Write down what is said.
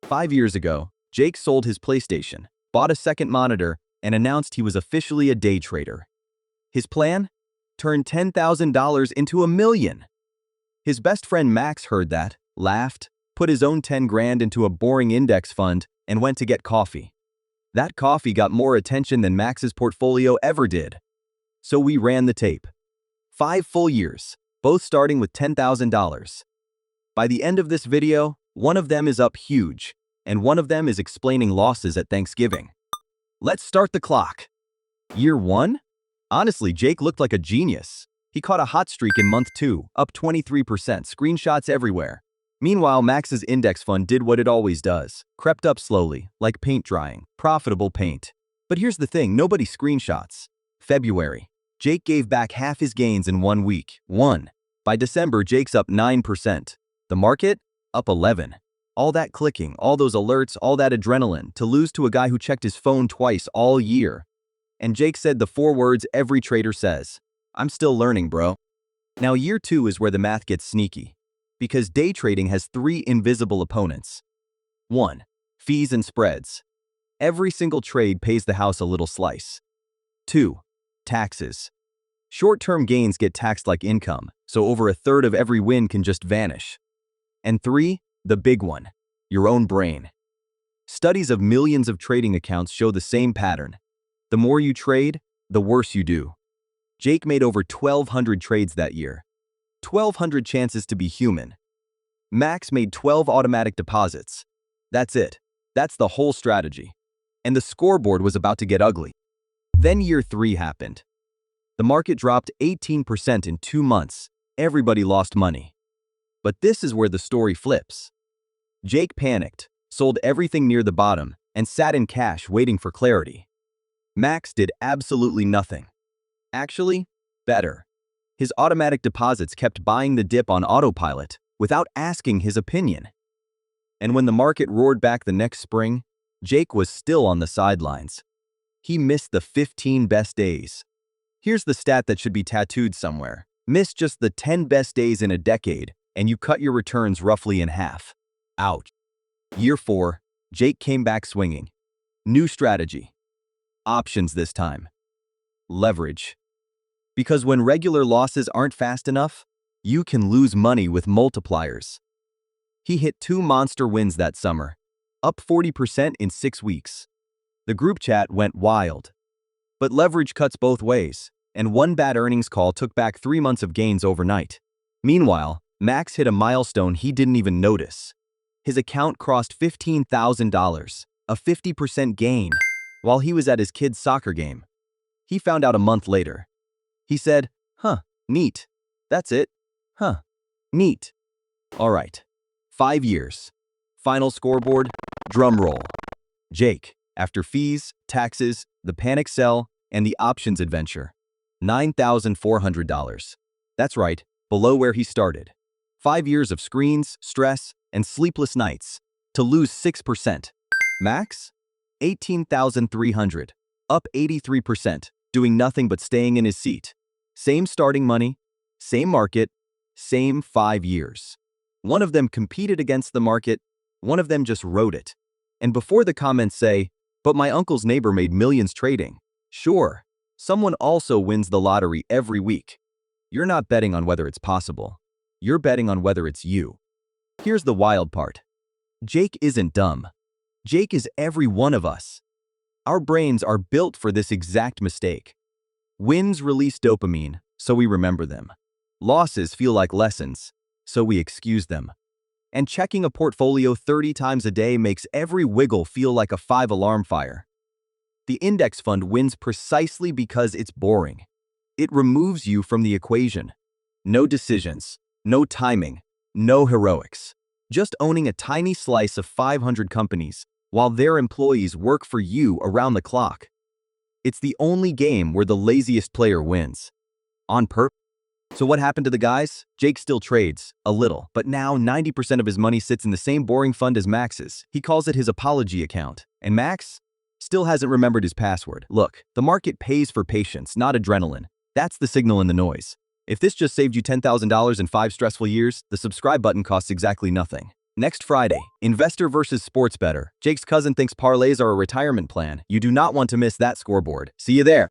5 years ago, Jake sold his PlayStation, bought a second monitor, and announced he was officially a day trader. His plan? Turn $10,000 into $1 million. His best friend Max heard that, laughed, put his own 10 grand into a boring index fund, and went to get coffee. That coffee got more attention than Max's portfolio ever did. So we ran the tape. 5 full years, both starting with $10,000. By the end of this video, one of them is up huge, and one of them is explaining losses at Thanksgiving. Let's start the clock. Year 1? Honestly, Jake looked like a genius. He caught a hot streak in month 2, up 23%, screenshots everywhere. Meanwhile, Max's index fund did what it always does, crept up slowly, like paint drying, profitable paint. But here's the thing, nobody screenshots. February. Jake gave back half his gains in 1 week. 1. By December, Jake's up 9%. The market? Up 11. All that clicking, all those alerts, all that adrenaline, to lose to a guy who checked his phone twice all year. And Jake said the 4 words every trader says, "I'm still learning, bro." Now, year 2 is where the math gets sneaky. Because day trading has 3 invisible opponents. 1. Fees and spreads. Every single trade pays the house a little slice. 2. Taxes. Short-term gains get taxed like income, so over a third of every win can just vanish. And 3. The big one, your own brain. Studies of millions of trading accounts show the same pattern. The more you trade, the worse you do. Jake made over 1,200 trades that year. 1,200 chances to be human. Max made 12 automatic deposits. That's it. That's the whole strategy. And the scoreboard was about to get ugly. Then year 3 happened. The market dropped 18% in 2 months. Everybody lost money. But this is where the story flips. Jake panicked, sold everything near the bottom, and sat in cash waiting for clarity. Max did absolutely nothing. Actually, better. His automatic deposits kept buying the dip on autopilot without asking his opinion. And when the market roared back the next spring, Jake was still on the sidelines. He missed the 15 best days. Here's the stat that should be tattooed somewhere. Miss just the 10 best days in a decade, and you cut your returns roughly in half. Ouch. Year 4, Jake came back swinging. New strategy. Options this time. Leverage. Because when regular losses aren't fast enough, you can lose money with multipliers. He hit 2 monster wins that summer, up 40% in 6 weeks. The group chat went wild. But leverage cuts both ways, and one bad earnings call took back 3 months of gains overnight. Meanwhile, Max hit a milestone he didn't even notice. His account crossed $15,000, a 50% gain, while he was at his kid's soccer game. He found out a month later. He said, neat. That's it. Neat. All right. 5 years. Final scoreboard, drum roll. Jake, after fees, taxes, the panic sell, and the options adventure, $9,400. That's right, below where he started. 5 years of screens, stress, and sleepless nights to lose 6%. Max? $18,300, up 83%, doing nothing but staying in his seat. Same starting money, same market, same 5 years. One of them competed against the market, one of them just rode it. And before the comments say, "But my uncle's neighbor made millions trading." Sure, someone also wins the lottery every week. You're not betting on whether it's possible. You're betting on whether it's you. Here's the wild part. Jake isn't dumb. Jake is every one of us. Our brains are built for this exact mistake. Wins release dopamine, so we remember them. Losses feel like lessons, so we excuse them. And checking a portfolio 30 times a day makes every wiggle feel like a 5-alarm fire. The index fund wins precisely because it's boring. It removes you from the equation. No decisions, no timing, no heroics. Just owning a tiny slice of 500 companies while their employees work for you around the clock. It's the only game where the laziest player wins. On purpose. So what happened to the guys? Jake still trades, a little, but now 90% of his money sits in the same boring fund as Max's. He calls it his apology account. And Max still hasn't remembered his password. Look, the market pays for patience, not adrenaline. That's the signal in the noise. If this just saved you $10,000 in 5 stressful years, the subscribe button costs exactly nothing. Next Friday, investor versus sports bettor. Jake's cousin thinks parlays are a retirement plan. You do not want to miss that scoreboard. See you there.